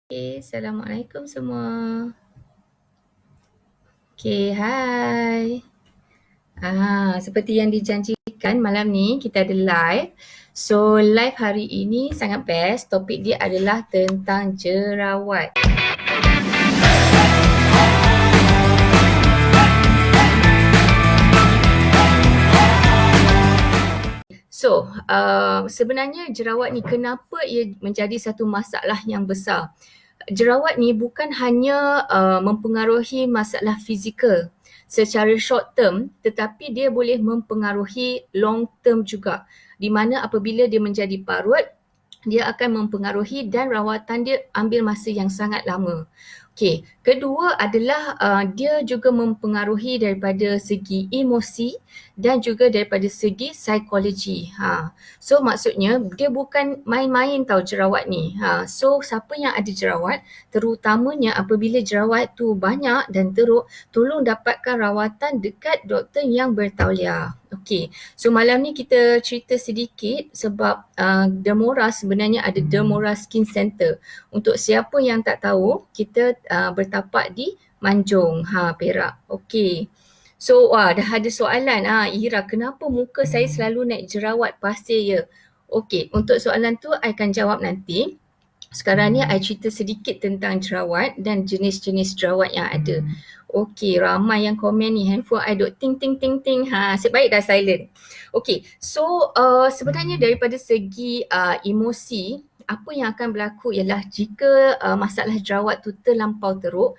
Okay, Assalamualaikum semua. Okay, hai. Seperti yang dijanjikan malam ni kita ada live. So, live hari ini sangat best. Topik dia adalah tentang jerawat. So, sebenarnya jerawat ni kenapa ia menjadi satu masalah yang besar? Jerawat ni bukan hanya mempengaruhi masalah fizikal secara short term, tetapi dia boleh mempengaruhi long term juga. Di mana apabila dia menjadi parut, dia akan mempengaruhi dan rawatan dia ambil masa yang sangat lama. Okey, kedua adalah dia juga mempengaruhi daripada segi emosi dan juga daripada segi psikologi. So maksudnya dia bukan main-main tau jerawat ni. So siapa yang ada jerawat, terutamanya apabila jerawat tu banyak dan teruk, tolong dapatkan rawatan dekat doktor yang bertauliah. Okey, so malam ni kita cerita sedikit sebab Dermora sebenarnya ada Dermora Skin Center. Untuk siapa yang tak tahu, kita bertapak di Manjung, Perak. Okey. So, dah ada soalan. Ira, kenapa muka saya selalu naik jerawat pasir ya? Okey, untuk soalan tu I akan jawab nanti. Sekarang ni I cerita sedikit tentang jerawat dan jenis-jenis jerawat yang ada. Okey, ramai yang komen ni. Handphone I duk ting ting ting ting. Nasib baik dah silent. Okey, so sebenarnya daripada segi emosi, apa yang akan berlaku ialah jika masalah jerawat tu terlampau teruk,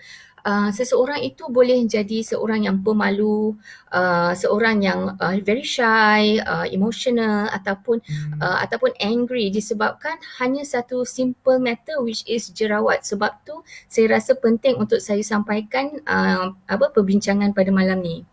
seseorang itu boleh jadi seorang yang pemalu, seorang yang very shy, emotional ataupun angry disebabkan hanya satu simple matter which is jerawat. Sebab tu saya rasa penting untuk saya sampaikan perbincangan pada malam ni.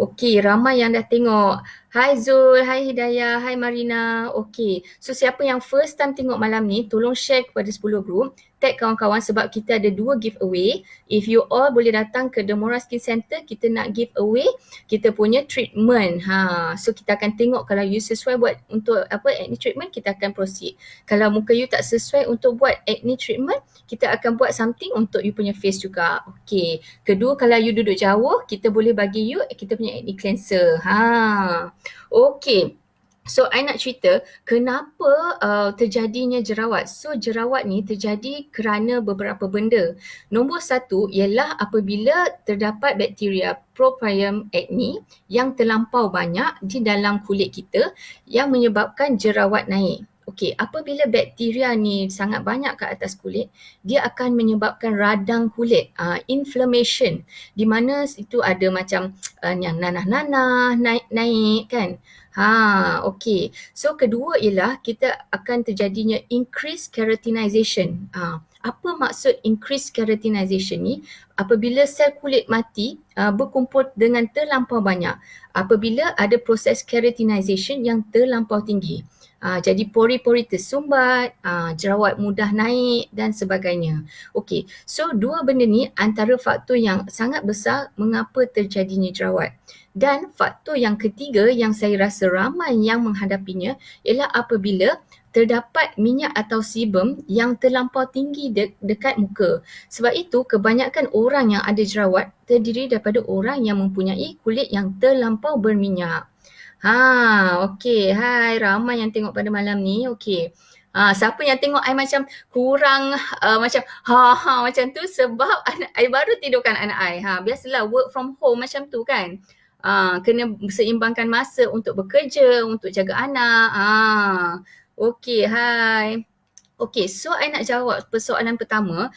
Okey, ramai yang dah tengok. Hai Zul, hai Hidayah, hai Marina. Okey, so siapa yang first time tengok malam ni, tolong share kepada 10 group. Tag kawan-kawan sebab kita ada 2 giveaway. If you all boleh datang ke Dermora Skin Center, kita nak give away kita punya treatment. So kita akan tengok kalau you sesuai buat untuk acne treatment, kita akan proceed. Kalau muka you tak sesuai untuk buat acne treatment, kita akan buat something untuk you punya face juga. Okey. Kedua, kalau you duduk jauh, kita boleh bagi you kita punya acne cleanser. Okey. So, I nak cerita kenapa terjadinya jerawat. So, jerawat ni terjadi kerana beberapa benda. Nombor satu ialah apabila terdapat bakteria Propionum acne yang terlampau banyak di dalam kulit kita yang menyebabkan jerawat naik. Okey, apabila bakteria ni sangat banyak ke atas kulit, dia akan menyebabkan radang kulit, inflammation, di mana itu ada macam yang nanah-nanah naik kan. Okey. So kedua ialah kita akan terjadinya increased keratinization. Apa maksud increased keratinization ni? Apabila sel kulit mati berkumpul dengan terlampau banyak. Apabila ada proses keratinization yang terlampau tinggi. Jadi pori-pori tersumbat, jerawat mudah naik dan sebagainya. Okey. So dua benda ni antara faktor yang sangat besar mengapa terjadinya jerawat. Dan faktor yang ketiga yang saya rasa ramai yang menghadapinya ialah apabila terdapat minyak atau sebum yang terlampau tinggi dekat muka. Sebab itu kebanyakan orang yang ada jerawat terdiri daripada orang yang mempunyai kulit yang terlampau berminyak. Okey. Hai, ramai yang tengok pada malam ni. Okey. Siapa yang tengok I macam kurang macam macam tu sebab I baru tidurkan anak I. Biasalah work from home macam tu kan. Kena seimbangkan masa untuk bekerja, untuk jaga anak. Okey, hai. Okey, so I nak jawab persoalan pertama.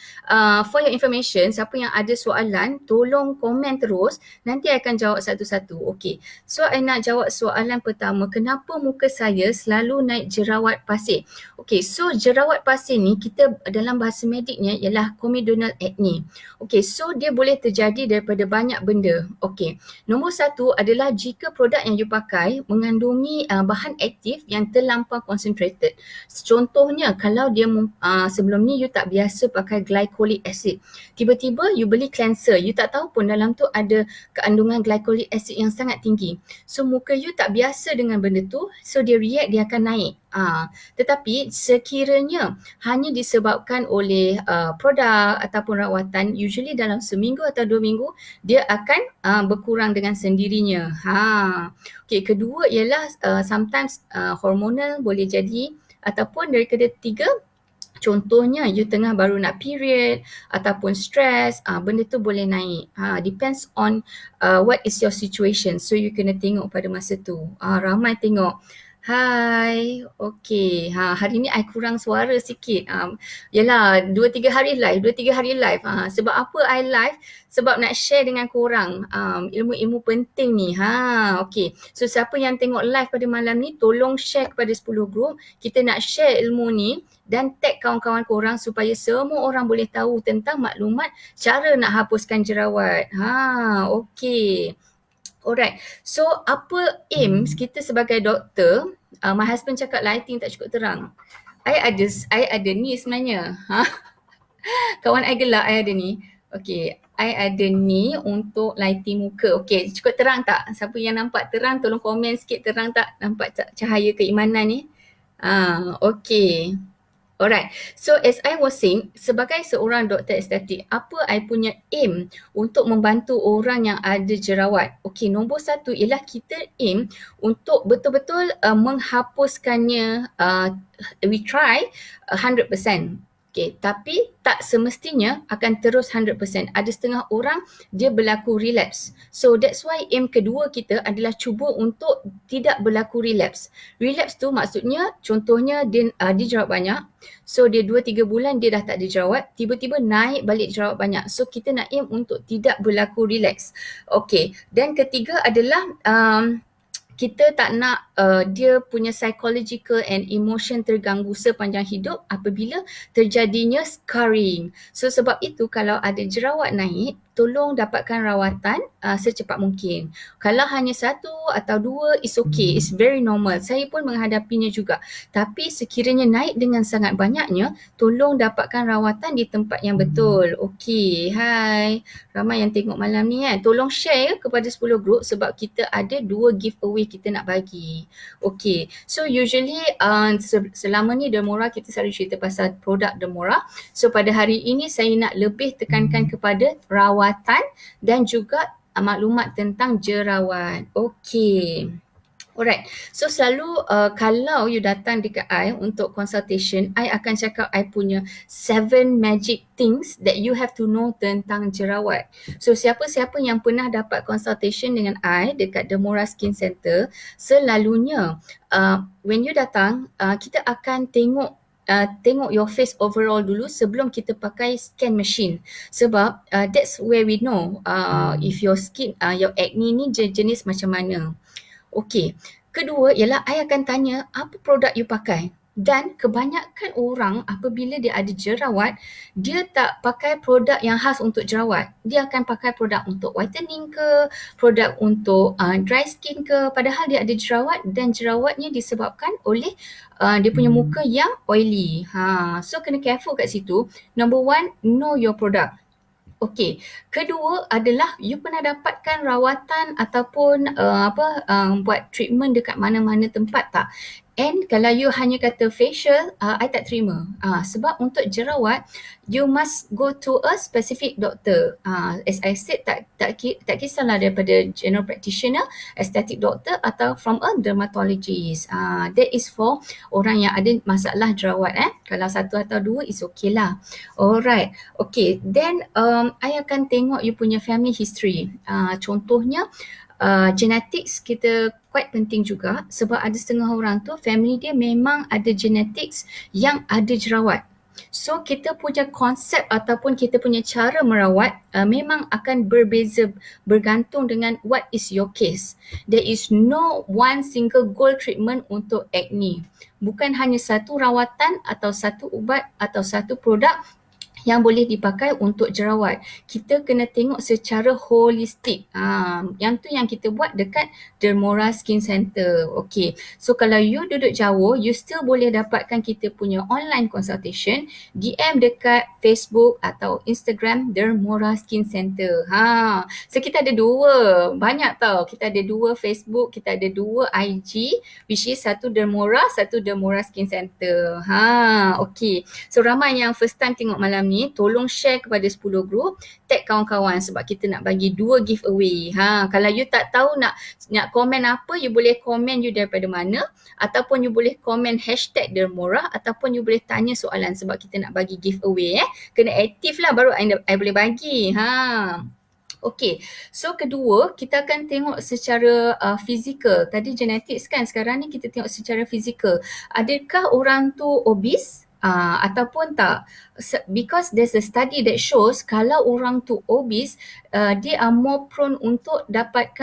For your information, siapa yang ada soalan, tolong komen terus. Nanti I akan jawab satu-satu. Okey, so I nak jawab soalan pertama. Kenapa muka saya selalu naik jerawat pasir? Okey, so jerawat pasir ni kita dalam bahasa mediknya ialah comedonal acne. Okey, so dia boleh terjadi daripada banyak benda. Okey, nombor satu adalah jika produk yang you pakai mengandungi bahan aktif yang terlampau concentrated. Contohnya kalau sebelum ni you tak biasa pakai glycolic acid. Tiba-tiba you beli cleanser, you tak tahu pun dalam tu ada kandungan glycolic acid yang sangat tinggi. So muka you tak biasa dengan benda tu, so dia react, dia akan naik. Tetapi sekiranya hanya disebabkan oleh produk ataupun rawatan, usually dalam seminggu atau 2 minggu dia akan berkurang dengan sendirinya. Okay, kedua ialah sometimes hormonal boleh jadi, ataupun daripada 3, contohnya you tengah baru nak period ataupun stress, benda tu boleh naik. Depends on what is your situation. So you kena tengok pada masa tu. Ramai tengok. Hai, okay. Hari ni I kurang suara sikit. Yalah, 2-3 hari live. Sebab apa I live? Sebab nak share dengan korang ilmu-ilmu penting ni. Okay. So siapa yang tengok live pada malam ni, tolong share kepada 10 group. Kita nak share ilmu ni dan tag kawan-kawan korang supaya semua orang boleh tahu tentang maklumat cara nak hapuskan jerawat. Okay. Alright, so apa aims kita sebagai doktor? My husband cakap lighting tak cukup terang. I ada ni sebenarnya. Kawan I gelak, I ada ni. Okay, I ada ni untuk lighting muka. Okay, cukup terang tak? Siapa yang nampak terang, tolong komen sikit terang tak? Nampak tak cahaya keimanan ni? Okay. Alright, so as I was saying, sebagai seorang doktor estetik, apa I punya aim untuk membantu orang yang ada jerawat? Okay, nombor 1 ialah kita aim untuk betul-betul menghapuskannya, we try 100%. Okay, tapi tak semestinya akan terus 100%. Ada setengah orang dia berlaku relapse. So that's why aim kedua kita adalah cuba untuk tidak berlaku relapse. Relapse tu maksudnya contohnya dia jerawat banyak. So dia 2-3 bulan dia dah tak ada jerawat, tiba-tiba naik balik jerawat banyak. So kita nak aim untuk tidak berlaku relapse. Okay, dan ketiga adalah kita tak nak dia punya psychological and emotion terganggu sepanjang hidup apabila terjadinya scarring. So sebab itu kalau ada jerawat naik, tolong dapatkan rawatan secepat mungkin. Kalau hanya 1 atau 2, it's okay. It's very normal. Saya pun menghadapinya juga. Tapi sekiranya naik dengan sangat banyaknya, tolong dapatkan rawatan di tempat yang betul. Okay, hai. Ramai yang tengok malam ni kan. Tolong share kepada 10 group sebab kita ada 2 giveaway kita nak bagi. Okay, so usually selama ni Dermora kita selalu cerita pasal produk Dermora. So pada hari ini saya nak lebih tekankan kepada rawatan dan juga maklumat tentang jerawat. Okay. Alright, so selalu kalau you datang dekat I untuk consultation, I akan cakap I punya 7 magic things that you have to know tentang jerawat. So siapa-siapa yang pernah dapat consultation dengan I dekat Dermora Skin Center, selalunya when you datang, kita akan tengok your face overall dulu sebelum kita pakai scan machine. Sebab that's where we know if your skin, your acne ni jenis macam mana. Okey, kedua ialah I akan tanya apa produk you pakai. Dan kebanyakan orang apabila dia ada jerawat, dia tak pakai produk yang khas untuk jerawat. Dia akan pakai produk untuk whitening ke, produk untuk dry skin ke, padahal dia ada jerawat dan jerawatnya disebabkan oleh dia punya muka yang oily. So kena careful kat situ. Number 1, know your product. Okey, kedua adalah you pernah dapatkan rawatan ataupun buat treatment dekat mana-mana tempat tak? And kalau you hanya kata facial, I tak terima. Sebab untuk jerawat, you must go to a specific doctor. As I said, tak kisahlah daripada general practitioner, aesthetic doctor atau from a dermatologist. That is for orang yang ada masalah jerawat. Kalau 1 atau 2 is okay lah. Alright, okay. Then I akan tengok you punya family history. Contohnya, genetics kita quite penting juga sebab ada setengah orang tu family dia memang ada genetics yang ada jerawat. So kita punya konsep ataupun kita punya cara merawat memang akan berbeza bergantung dengan what is your case. There is no one single goal treatment untuk acne. Bukan hanya satu rawatan atau satu ubat atau satu produk yang boleh dipakai untuk jerawat. Kita kena tengok secara holistik. Yang tu yang kita buat dekat Dermora Skin Center. Okay. So kalau you duduk jauh, you still boleh dapatkan kita punya online consultation, DM dekat Facebook atau Instagram Dermora Skin Center. So kita ada dua. Banyak tau. Kita ada dua Facebook, kita ada dua IG, which is satu Dermora, satu Dermora Skin Center. Okay. So ramai yang first time tengok malam ni, tolong share kepada 10 group, tag kawan-kawan sebab kita nak bagi 2 giveaway. Kalau you tak tahu nak komen apa, you boleh komen you daripada mana, ataupun you boleh komen hashtag Dermora, ataupun you boleh tanya soalan sebab kita nak bagi giveaway. Kena aktif lah baru I boleh bagi. Okay, so kedua kita akan tengok secara fizikal. Tadi genetics kan, sekarang ni kita tengok secara fizikal. Adakah orang tu obese ataupun tak? Because there's a study that shows kalau orang tu obese, they are more prone untuk dapat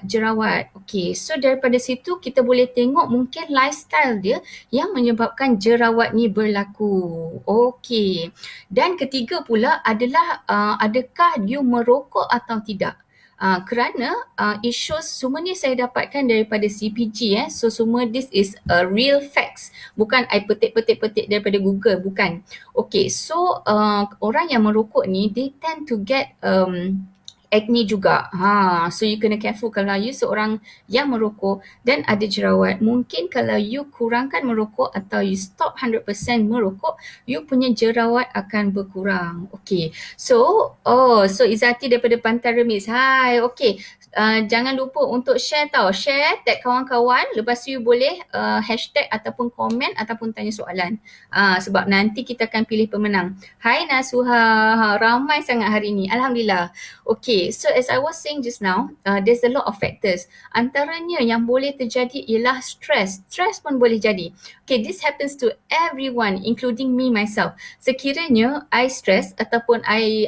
jerawat. Okay, so daripada situ kita boleh tengok mungkin lifestyle dia yang menyebabkan jerawat ni berlaku. Okay, dan ketiga pula adalah adakah you merokok atau tidak. Kerana it shows, semua ni saya dapatkan daripada CPG. So semua this is real facts. Bukan I petik daripada Google, bukan. Okay, so orang yang merokok ni, they tend to get acne juga. So you kena careful kalau you seorang yang merokok dan ada jerawat. Mungkin kalau you kurangkan merokok atau you stop 100% merokok, you punya jerawat akan berkurang. Okay. So Izzati daripada Pantai Remis. Hai, okay. Jangan lupa untuk share tau. Share, tag kawan-kawan. Lepas tu you boleh hashtag ataupun komen ataupun tanya soalan. Sebab nanti kita akan pilih pemenang. Hai Nasuha. Ramai sangat hari ni. Alhamdulillah. Okay, so as I was saying just now, there's a lot of factors. Antaranya yang boleh terjadi ialah stress. Stress pun boleh jadi. Okay, this happens to everyone, including me myself. Sekiranya I stress ataupun I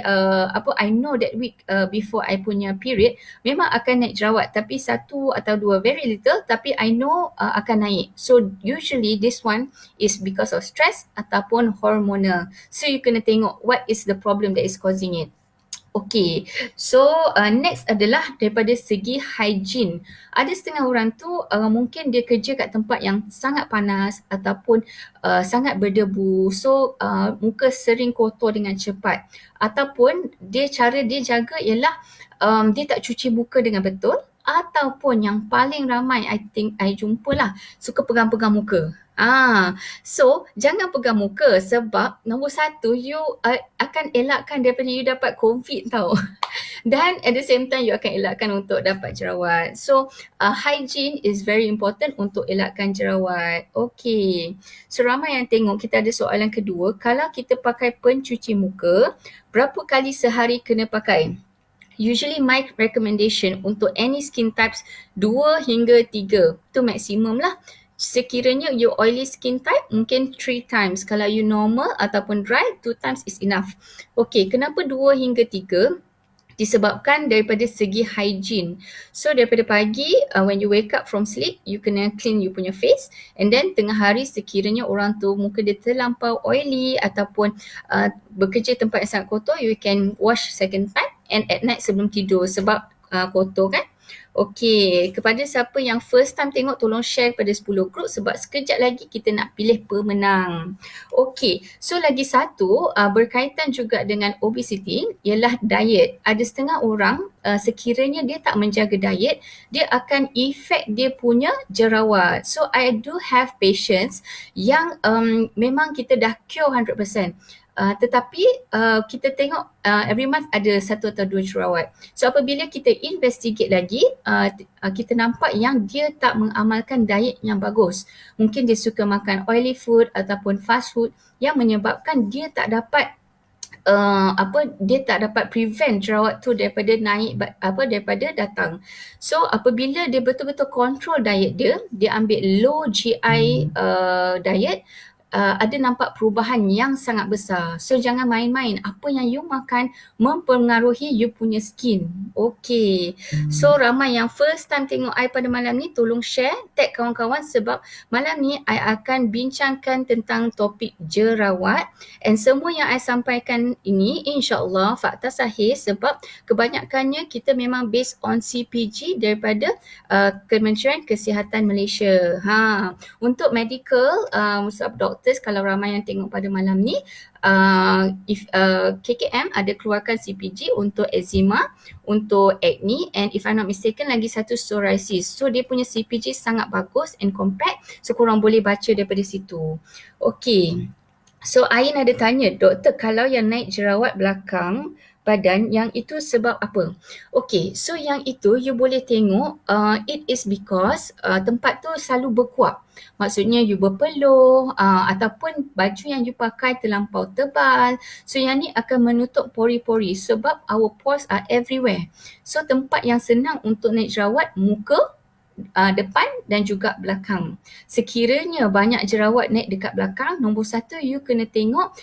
know that week before I punya period, memang akan naik jerawat. Tapi satu atau dua, very little, tapi I know akan naik. So usually this one is because of stress ataupun hormonal. So you kena tengok what is the problem that is causing it. Okay, so next adalah daripada segi hygiene. Ada setengah orang tu mungkin dia kerja kat tempat yang sangat panas ataupun sangat berdebu. So muka sering kotor dengan cepat. Ataupun cara dia jaga ialah dia tak cuci muka dengan betul. Ataupun yang paling ramai I jumpa lah, suka pegang-pegang muka. So jangan pegang muka sebab nombor satu, you akan elakkan daripada you dapat COVID tau. Dan at the same time you akan elakkan untuk dapat jerawat. So hygiene is very important untuk elakkan jerawat. Okay, so ramai yang tengok. Kita ada soalan kedua, kalau kita pakai pencuci muka, berapa kali sehari kena pakai? Usually my recommendation untuk any skin types 2 hingga 3 tu maksimum lah. Sekiranya you oily skin type, mungkin 3 times. Kalau you normal ataupun dry, 2 times is enough. Okay, kenapa 2 hingga 3? Disebabkan daripada segi hygiene. So daripada pagi, when you wake up from sleep, you kena clean you punya face. And then tengah hari sekiranya orang tu muka dia terlampau oily ataupun bekerja tempat yang sangat kotor, you can wash second time and at night sebelum tidur sebab kotor kan. Okay, kepada siapa yang first time tengok, tolong share kepada 10 group sebab sekejap lagi kita nak pilih pemenang. Okay, so lagi satu berkaitan juga dengan obesity ialah diet. Ada setengah orang sekiranya dia tak menjaga diet, dia akan effect dia punya jerawat. So I do have patients yang memang kita dah cure 100%. Tetapi kita tengok every month ada 1 atau 2 jerawat. So apabila kita investigate lagi, kita nampak yang dia tak mengamalkan diet yang bagus. Mungkin dia suka makan oily food ataupun fast food yang menyebabkan dia tak dapat dia tak dapat prevent jerawat tu daripada naik, daripada datang. So apabila dia betul-betul control diet dia ambil low GI diet, ada nampak perubahan yang sangat besar. So jangan main-main. Apa yang you makan mempengaruhi you punya skin. Okay. So ramai yang first time tengok I pada malam ni, tolong share, tag kawan-kawan sebab malam ni I akan bincangkan tentang topik jerawat, and semua yang I sampaikan ini insya-Allah fakta sahih sebab kebanyakannya kita memang based on CPG daripada Kementerian Kesihatan Malaysia. Untuk medical, sebab doctors kalau ramai yang tengok pada malam ni, KKM ada keluarkan CPG untuk eczema, untuk acne, and if I'm not mistaken lagi satu psoriasis. So dia punya CPG sangat bagus and compact, so korang boleh baca daripada situ. Okay. So Ain ada tanya, doktor kalau yang naik jerawat belakang badan, yang itu sebab apa? Okay, so yang itu you boleh tengok it is because tempat tu selalu berkuap. Maksudnya you berpeluh ataupun baju yang you pakai terlampau tebal. So yang ni akan menutup pori-pori sebab our pores are everywhere. So tempat yang senang untuk naik jerawat, muka, depan dan juga belakang. Sekiranya banyak jerawat naik dekat belakang, nombor satu you kena tengok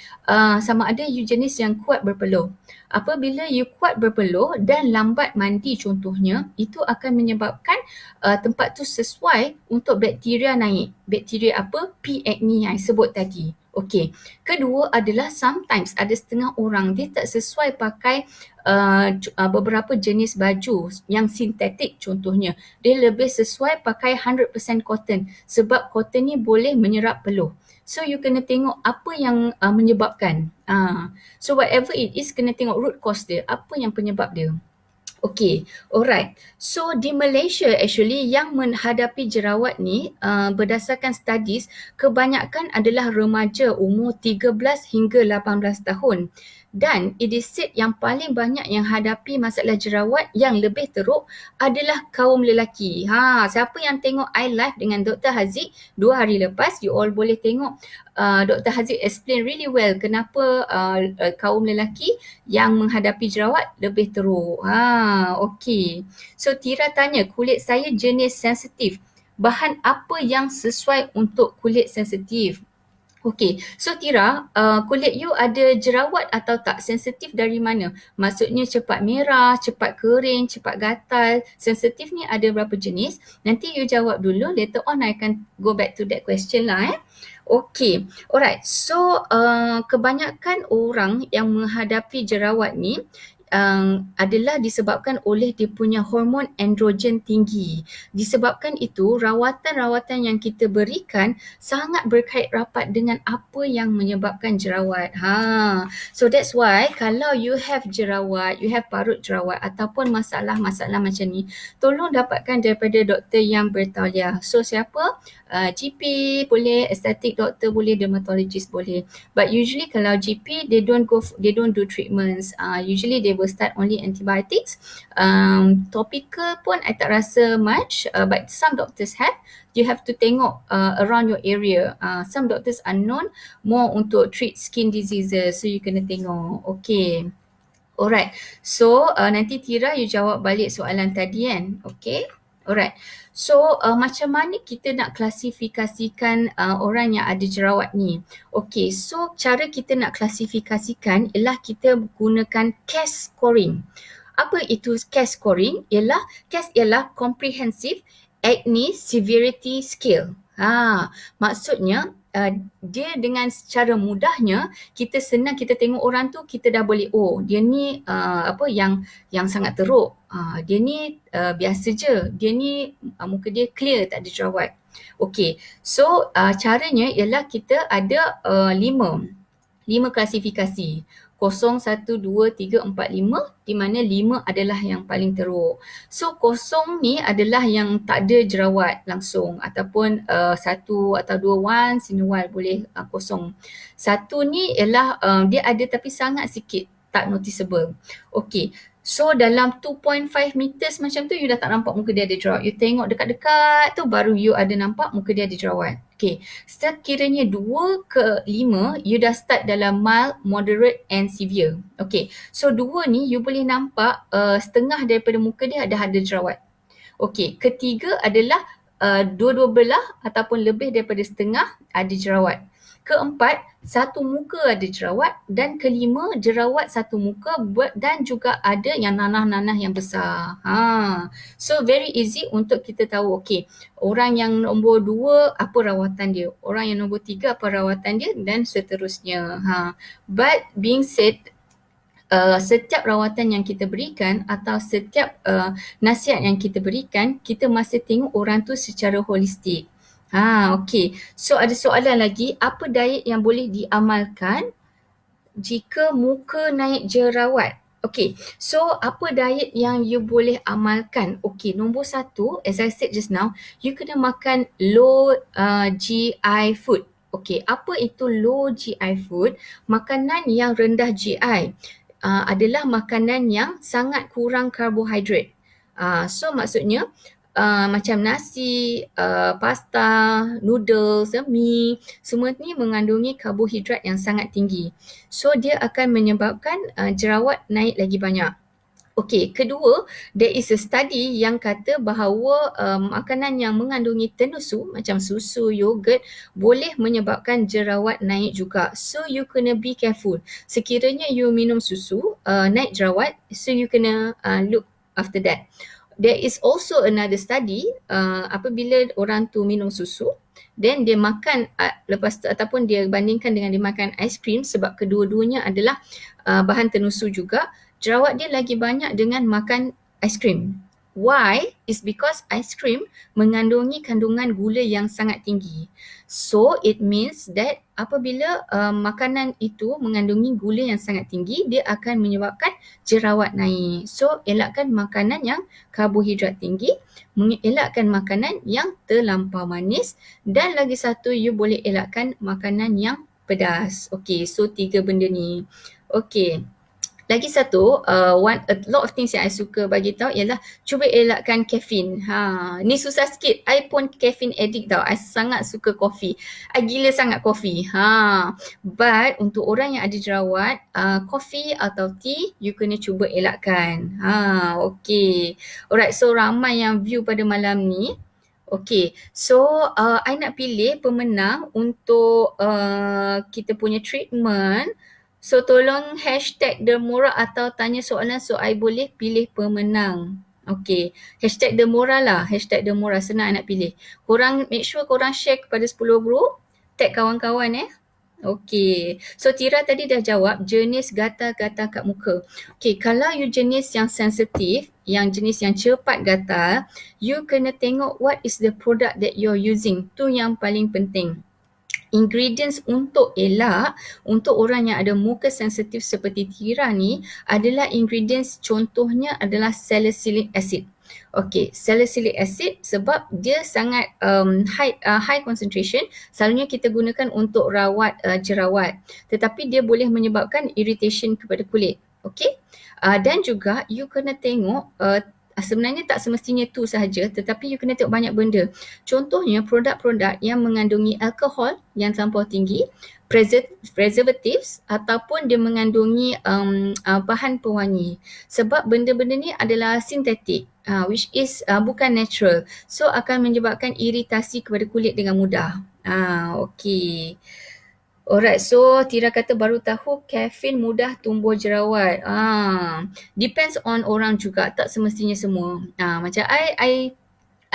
sama ada you jenis yang kuat berpeluh. Apabila you kuat berpeluh dan lambat mandi contohnya, itu akan menyebabkan tempat tu sesuai untuk bakteria naik. Bakteria apa? P. acne yang I sebut tadi. Okey. Kedua adalah sometimes ada setengah orang dia tak sesuai pakai beberapa jenis baju yang sintetik contohnya. Dia lebih sesuai pakai 100% cotton sebab cotton ni boleh menyerap peluh. So you kena tengok apa yang menyebabkan. So whatever it is, kena tengok root cause dia. Apa yang penyebab dia. Okay, alright. So di Malaysia actually yang menghadapi jerawat ni berdasarkan studies, kebanyakan adalah remaja umur 13 hingga 18 tahun. Dan it is said yang paling banyak yang hadapi masalah jerawat yang lebih teruk adalah kaum lelaki. Siapa yang tengok I live dengan Dr. Haziq 2 hari lepas, you all boleh tengok Dr. Haziq explain really well kenapa kaum lelaki yang menghadapi jerawat lebih teruk. Okey. So Tira tanya, kulit saya jenis sensitif. Bahan apa yang sesuai untuk kulit sensitif? Okey, so Tira, kulit you ada jerawat atau tak? Sensitif dari mana? Maksudnya cepat merah, cepat kering, cepat gatal. Sensitif ni ada berapa jenis? Nanti you jawab dulu, later on I akan go back to that question lah. Okey, alright. So kebanyakan orang yang menghadapi jerawat ni adalah disebabkan oleh dia punya hormon androgen tinggi. Disebabkan itu, rawatan-rawatan yang kita berikan sangat berkait rapat dengan apa yang menyebabkan jerawat. So that's why kalau you have jerawat, you have parut jerawat ataupun masalah-masalah macam ni, tolong dapatkan daripada doktor yang bertauliah. So siapa? GP boleh, estetik doktor boleh, dermatologist boleh. But usually kalau GP, they don't do treatments. Usually they will start only antibiotics. Topical pun I tak rasa much, but some doctors have. You have to tengok around your area. Some doctors are known more untuk treat skin diseases, so you kena tengok. Okay. Alright. So nanti Tira you jawab balik soalan tadi kan. Okay. Alright. So macam mana kita nak klasifikasikan orang yang ada jerawat ni? Okay, so cara kita nak klasifikasikan ialah kita gunakan CAS scoring. Apa itu CAS scoring? CAS ialah Comprehensive Acne Severity Scale. Maksudnya dia dengan secara mudahnya kita tengok orang tu, kita dah boleh dia ni yang sangat teruk. Dia ni biasa je. Dia ni muka dia clear, tak ada jerawat. Okey. So caranya ialah kita ada 5 klasifikasi. 0, 1, 2, 3, 4, 5, di mana 5 adalah yang paling teruk. So 0 ni adalah yang tak ada jerawat langsung, ataupun 1 atau 2 once in a while boleh 0. 1 ni ialah dia ada tapi sangat sikit, tak noticeable. Okay. So dalam 2.5 meters macam tu, you dah tak nampak muka dia ada jerawat. You tengok dekat-dekat tu baru you ada nampak muka dia ada jerawat. Okay, sekiranya 2 ke 5, you dah start dalam mild, moderate and severe. Okay, so 2 ni you boleh nampak setengah daripada muka dia dah ada jerawat. Okay, ketiga adalah dua-dua belah ataupun lebih daripada setengah ada jerawat. Keempat, satu muka ada jerawat. Dan kelima, jerawat satu muka dan juga ada yang nanah-nanah yang besar. So very easy untuk kita tahu, okay, orang yang nombor 2 apa rawatan dia, orang yang nombor 3 apa rawatan dia, dan seterusnya. But being said, setiap rawatan yang kita berikan atau setiap nasihat yang kita berikan, kita masih tengok orang tu secara holistik. Okey. So ada soalan lagi, apa diet yang boleh diamalkan jika muka naik jerawat? Okey. So apa diet yang you boleh amalkan? Okey, nombor 1, as I said just now, you kena makan low GI food. Okey, apa itu low GI food? Makanan yang rendah GI. Adalah makanan yang sangat kurang karbohidrat. So maksudnya macam nasi, pasta, noodles, mie, semua ni mengandungi karbohidrat yang sangat tinggi. So dia akan menyebabkan jerawat naik lagi banyak. Okey, kedua, there is a study yang kata bahawa makanan yang mengandungi tenusu macam susu, yogurt boleh menyebabkan jerawat naik juga. So you kena be careful. Sekiranya you minum susu naik jerawat, so you kena look after that. There is also another study, apabila orang tu minum susu, then dia makan lepas tu, ataupun dia bandingkan dengan dia makan aiskrim, sebab kedua-duanya adalah bahan tenusu juga, jerawat dia lagi banyak dengan makan aiskrim. Why? Is because aiskrim mengandungi kandungan gula yang sangat tinggi. So it means that apabila makanan itu mengandungi gula yang sangat tinggi, dia akan menyebabkan jerawat naik. So elakkan makanan yang karbohidrat tinggi, elakkan makanan yang terlampau manis, dan lagi satu, you boleh elakkan makanan yang pedas. Okey, so 3 benda ni. Okey. Lagi satu, a lot of things yang I suka bagi tahu ialah cuba elakkan kafein. Ni susah sikit. I pun caffeine addict tau. I sangat suka kopi. I gila sangat kopi. But untuk orang yang ada jerawat, kopi atau tea, you kena cuba elakkan. Okay. Alright, so ramai yang view pada malam ni. Okay, so I nak pilih pemenang untuk kita punya treatment. So tolong hashtag Dermora atau tanya soalan, so I boleh pilih pemenang. Okay, hashtag Dermora lah, hashtag Dermora, senang I nak pilih. Korang make sure korang share kepada 10 group, tag kawan-kawan Okay, so Tira tadi dah jawab jenis gatal-gatal kat muka. Okay, kalau you jenis yang sensitif, yang jenis yang cepat gatal, you kena tengok what is the product that you're using. Tu yang paling penting. Ingredients untuk elak untuk orang yang ada muka sensitif seperti Tira ni adalah ingredients, contohnya adalah salicylic acid. Okay, salicylic acid sebab dia sangat high concentration, selalunya kita gunakan untuk rawat jerawat, tetapi dia boleh menyebabkan irritation kepada kulit. Okay, dan juga you kena tengok sebenarnya tak semestinya tu sahaja, tetapi you kena tengok banyak benda. Contohnya produk-produk yang mengandungi alkohol yang terlampau tinggi, preservatives ataupun dia mengandungi bahan pewangi. Sebab benda-benda ni adalah sintetik, which is bukan natural. So akan menyebabkan iritasi kepada kulit dengan mudah. Okay. Alright, so Tira kata baru tahu kafein mudah tumbuh jerawat. Depends on orang juga, tak semestinya semua. Macam I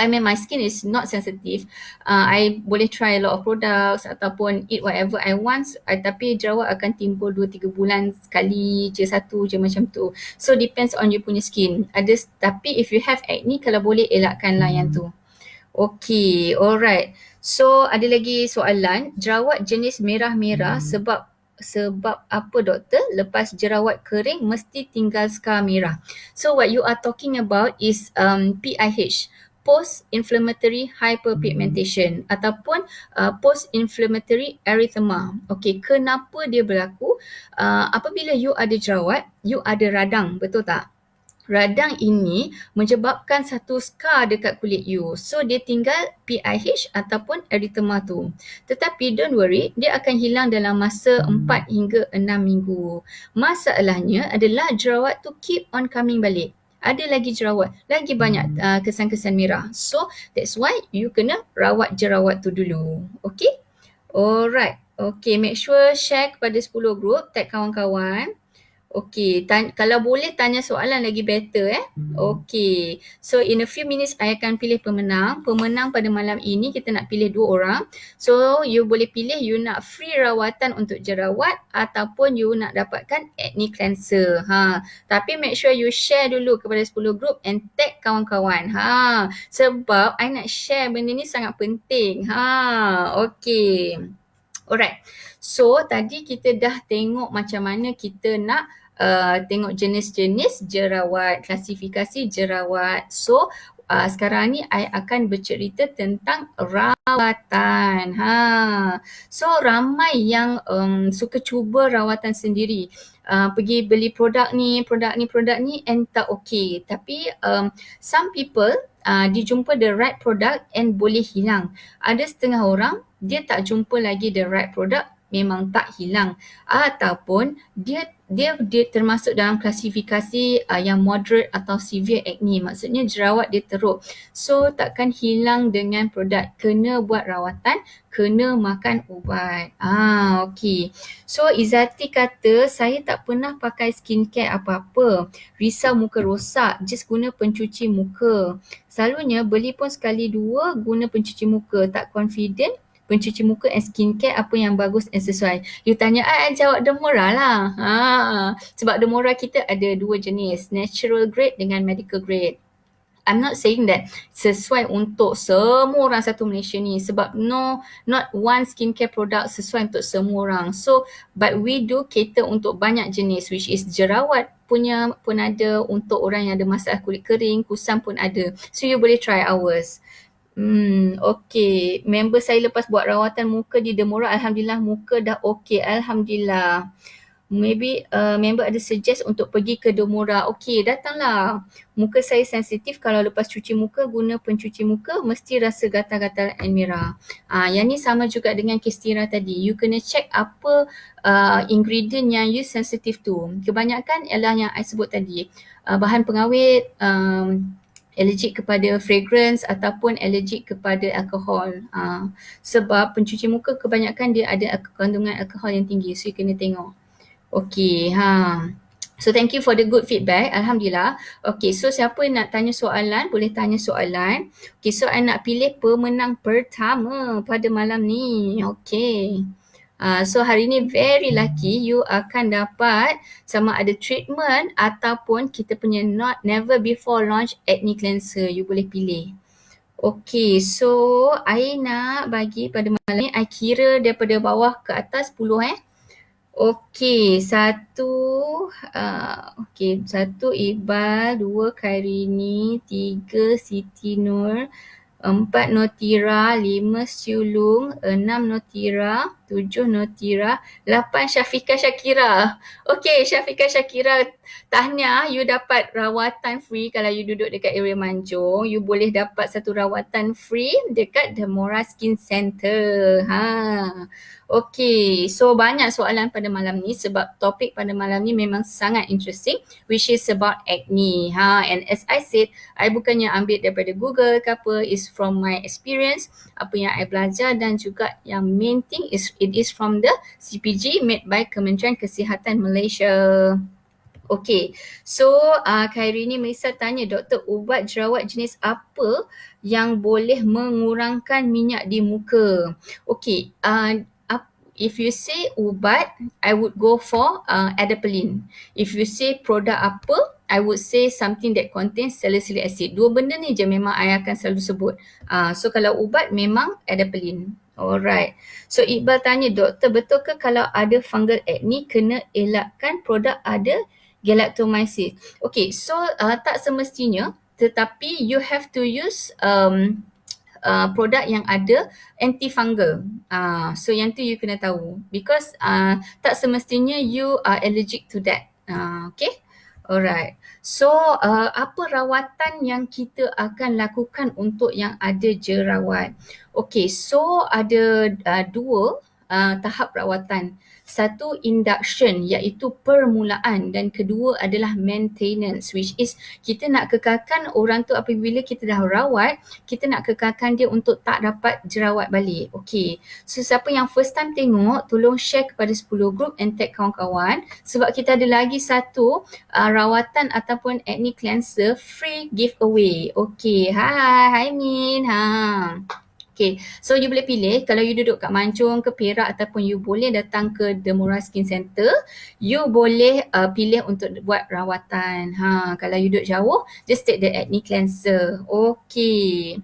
mean my skin is not sensitive. I boleh try a lot of products ataupun eat whatever I want, tapi jerawat akan timbul 2-3 bulan sekali je, satu je macam tu. So depends on you punya skin. Tapi if you have acne, kalau boleh elakkanlah yang tu. Okay, alright. So ada lagi soalan, jerawat jenis merah-merah sebab apa doktor? Lepas jerawat kering mesti tinggal scar merah. So what you are talking about is PIH, post-inflammatory hyperpigmentation ataupun post-inflammatory erythema. Okay, kenapa dia berlaku? Apabila you ada jerawat, you ada radang, betul tak? Radang ini menyebabkan satu scar dekat kulit you. So dia tinggal PIH ataupun erythema tu. Tetapi don't worry, dia akan hilang dalam masa 4 hingga 6 minggu. Masalahnya adalah jerawat tu keep on coming balik. Ada lagi jerawat, lagi banyak kesan-kesan merah. So that's why you kena rawat jerawat tu dulu. Okay? Alright. Okay, make sure share kepada 10 group, tag kawan-kawan. Okay, kalau boleh tanya soalan lagi better Okay, so in a few minutes I akan pilih pemenang. Pemenang pada malam ini kita nak pilih 2 orang. So you boleh pilih you nak free rawatan untuk jerawat ataupun you nak dapatkan acne cleanser. Tapi make sure you share dulu kepada 10 group and tag kawan-kawan. Sebab I nak share benda ni sangat penting. Okay. Alright. So tadi kita dah tengok macam mana kita nak tengok jenis-jenis jerawat, klasifikasi jerawat. So sekarang ni I akan bercerita tentang rawatan. So ramai yang suka cuba rawatan sendiri. Pergi beli produk ni and tak okay. Tapi some people dia jumpa the right product and boleh hilang. Ada setengah orang dia tak jumpa lagi the right product, memang tak hilang, ataupun dia termasuk dalam klasifikasi yang moderate atau severe acne, maksudnya jerawat dia teruk. So takkan hilang dengan produk, kena buat rawatan, kena makan ubat. Okay. So Izzati kata saya tak pernah pakai skincare apa-apa, risau muka rosak, just guna pencuci muka. Selalunya beli pun sekali dua guna pencuci muka, tak confident pencuci muka and skincare apa yang bagus and sesuai. You tanya I jawab Dermora lah. Sebab Dermora kita ada dua jenis, natural grade dengan medical grade. I'm not saying that sesuai untuk semua orang satu Malaysia ni, sebab not one skincare product sesuai untuk semua orang. So but we do cater untuk banyak jenis, which is jerawat punya pun ada, untuk orang yang ada masalah kulit kering, kusam pun ada. So you boleh try ours. Okay. Member saya lepas buat rawatan muka di Dermora, Alhamdulillah muka dah okay. Alhamdulillah. Maybe member ada suggest untuk pergi ke Dermora. Okay, datanglah. Muka saya sensitif, kalau lepas cuci muka guna pencuci muka mesti rasa gatal-gatal and merah. Yang ni sama juga dengan Kestira tadi. You kena check apa ingredient yang you sensitif tu. Kebanyakan ialah yang I sebut tadi. Bahan pengawet, allergic kepada fragrance ataupun allergic kepada alkohol. Sebab pencuci muka kebanyakan dia ada kandungan alkohol yang tinggi. So you kena tengok. Okay. So thank you for the good feedback. Alhamdulillah. Okay, so siapa nak tanya soalan, boleh tanya soalan. Okay, so I nak pilih pemenang pertama pada malam ni. Okay. So hari ni very lucky, you akan dapat sama ada treatment ataupun kita punya never before launch acne cleanser. You boleh pilih. Okay, so I nak bagi pada malam ni, I kira daripada bawah ke atas 10 Okay, satu Iqbal, dua Khairini, tiga Siti Nur, 4 Notira, 5 Siulung, 6 Notira, 7 Notira, 8 Syafiqah Syakira. Okay, Syafiqah Syakira, tahniah, you dapat rawatan free kalau you duduk dekat area Manjung. You boleh dapat satu rawatan free dekat Dermora Skin Center. Okay, so banyak soalan pada malam ni sebab topik pada malam ni memang sangat interesting, which is about acne. And as I said, I bukannya ambil daripada Google ke apa, is from my experience, apa yang I belajar, dan juga yang main thing is it is from the CPG made by Kementerian Kesihatan Malaysia. Okay, so Khairini Melissa tanya, Doktor, ubat jerawat jenis apa yang boleh mengurangkan minyak di muka? Okay, if you say ubat, I would go for adapalene. If you say produk apa, I would say something that contains salicylic acid. Dua benda ni je memang I akan selalu sebut. So kalau ubat memang adapalene. Alright. So Iqbal tanya, Doktor, betul ke kalau ada fungal acne kena elakkan produk ada galactomyces? Okay, so tak semestinya, tetapi you have to use produk yang ada antifungal. So yang tu you kena tahu, because tak semestinya you are allergic to that. Okay. Alright. So apa rawatan yang kita akan lakukan untuk yang ada jerawat? Okay, so ada dua tahap rawatan. Satu induction iaitu permulaan dan kedua adalah maintenance, which is kita nak kekalkan orang tu apabila kita dah rawat, kita nak kekalkan dia untuk tak dapat jerawat balik. Okay, so siapa yang first time tengok tolong share kepada 10 group and tag kawan-kawan sebab kita ada lagi satu rawatan ataupun acne cleanser free giveaway. Okay, hi Min. Okay, so you boleh pilih kalau you duduk kat Mancung ke Perak ataupun you boleh datang ke Demura Skin Center, you boleh pilih untuk buat rawatan. Kalau you duduk jauh, just take the acne cleanser. Okay.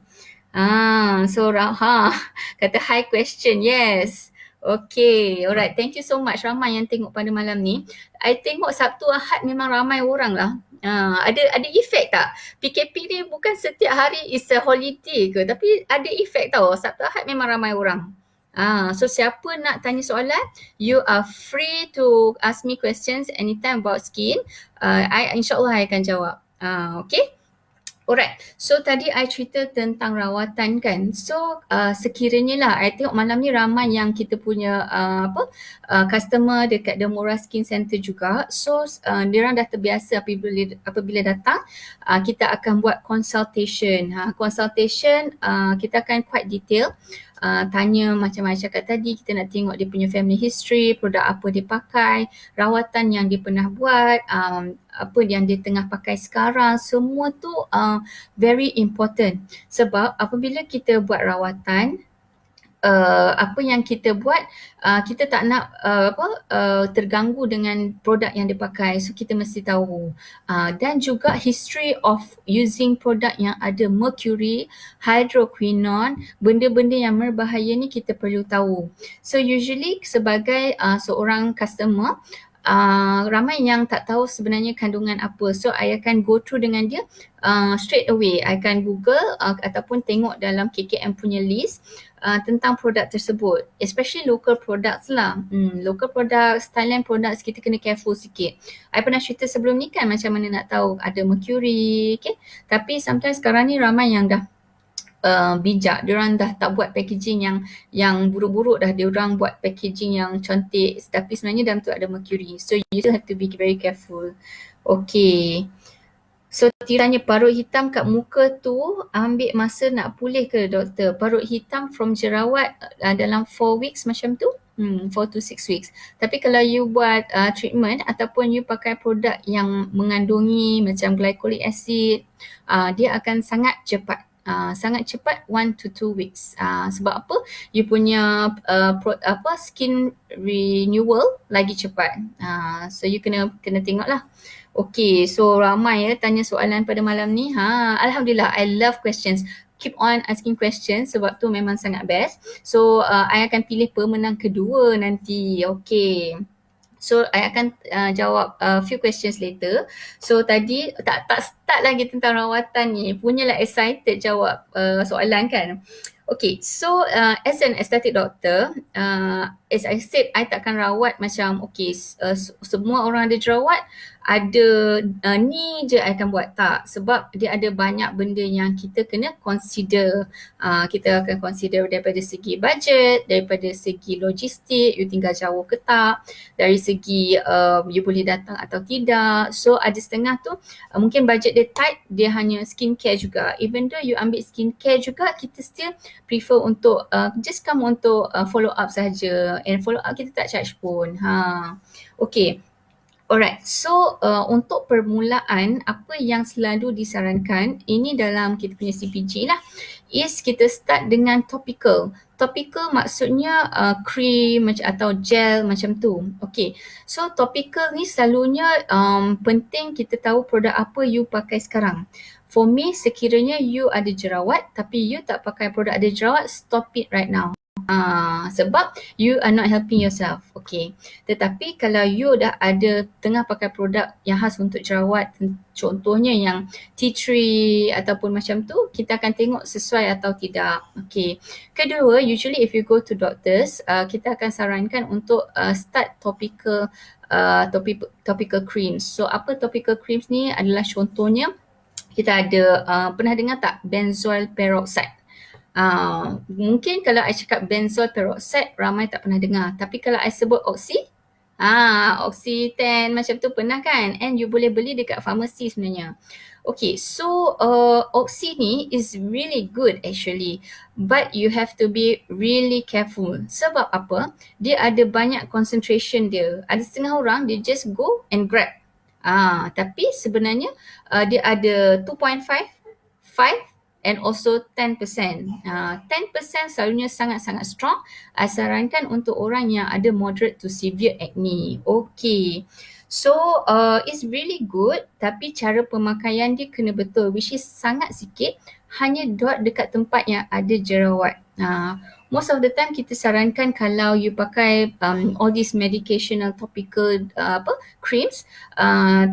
So kata high question, yes. Okay, alright. Thank you so much ramai yang tengok pada malam ni. I tengok Sabtu Ahad memang ramai orang lah. Ada efek tak? PKP ni bukan setiap hari is a holiday ke, tapi ada efek tau. Sabtu Ahad memang ramai orang. So siapa nak tanya soalan, you are free to ask me questions anytime about skin. InsyaAllah I akan jawab. Okay? Alright, so tadi I cerita tentang rawatan kan. So sekiranya lah, I tengok malam ni ramai yang kita punya customer dekat Demura Skin Center juga. So diorang dah terbiasa apabila datang, kita akan buat consultation. Consultation kita akan quite detail. Tanya macam-macam kat tadi, kita nak tengok dia punya family history, produk apa dia pakai, rawatan yang dia pernah buat, apa yang dia tengah pakai sekarang, semua tu very important. Sebab apabila kita buat rawatan, apa yang kita buat, kita tak nak terganggu dengan produk yang dia pakai, so kita mesti tahu. Dan juga history of using produk yang ada mercury, hydroquinone, benda-benda yang berbahaya ni kita perlu tahu. So usually sebagai seorang customer, ramai yang tak tahu sebenarnya kandungan apa. So I akan go through dengan dia straight away. I akan Google ataupun tengok dalam KKM punya list tentang produk tersebut, especially local products lah. Local products, Thailand products, kita kena careful sikit. I pernah cerita sebelum ni kan macam mana nak tahu ada mercury, okay? Tapi sometimes sekarang ni ramai yang dah bijak, diorang dah tak buat packaging yang buruk-buruk dah, diorang buat packaging yang cantik tapi sebenarnya dalam tu ada mercury. So you still have to be very careful. Okay. So tiranya parut hitam kat muka tu ambil masa nak pulih ke doktor? Parut hitam from jerawat dalam 4 weeks macam tu? 4 to 6 weeks. Tapi kalau you buat treatment ataupun you pakai produk yang mengandungi macam glycolic acid, dia akan sangat cepat. Sangat cepat 1 to 2 weeks. Sebab apa? You punya skin renewal lagi cepat. So you kena tengok lah. Okay, so ramai tanya soalan pada malam ni. Alhamdulillah, I love questions. Keep on asking questions sebab tu memang sangat best. So I akan pilih pemenang kedua nanti. Okay. So I akan jawab few questions later. So tadi tak start lagi tentang rawatan ni. Punyalah excited jawab soalan kan. Okay, so as an aesthetic doctor, as I said, I takkan rawat macam semua orang ada jerawat, ada ni je I akan buat. Tak, sebab dia ada banyak benda yang kita kena consider. Kita akan consider daripada segi budget, daripada segi logistik, you tinggal jauh ke tak, dari segi you boleh datang atau tidak. So ada setengah tu mungkin budget dia tight, dia hanya skincare juga. Even though you ambil skincare juga, kita still prefer untuk just come untuk follow up saja, and follow up kita tak charge pun. Okay. Alright, so untuk permulaan apa yang selalu disarankan, ini dalam kita punya CPG lah, is kita start dengan topical. Topical maksudnya cream atau gel macam tu. Okay, so topical ni selalunya penting kita tahu produk apa you pakai sekarang. For me, sekiranya you ada jerawat tapi you tak pakai produk ada jerawat, stop it right now. Sebab you are not helping yourself. Okay. Tetapi kalau you dah ada tengah pakai produk yang khas untuk jerawat, contohnya yang tea tree ataupun macam tu, kita akan tengok sesuai atau tidak. Okay. Kedua, usually if you go to doctors, kita akan sarankan untuk start topical creams. So apa topical creams ni adalah contohnya, kita ada pernah dengar tak benzoyl peroxide? Mungkin kalau I cakap benzol peroxide ramai tak pernah dengar. Tapi kalau I sebut oxy, oxy 10 macam tu pernah kan? And you boleh beli dekat pharmacy sebenarnya. Okay, so oxy ni is really good actually. But you have to be really careful. Sebab apa? Dia ada banyak concentration dia. Ada setengah orang dia just go and grab. Tapi sebenarnya dia ada 2.5, 5 and also 10%. 10% selalunya sangat-sangat strong. I sarankan untuk orang yang ada moderate to severe acne. Okay. So it's really good tapi cara pemakaian dia kena betul, which is sangat sikit, hanya dot dekat tempat yang ada jerawat. Most of the time kita sarankan kalau you pakai all these medicational topical creams,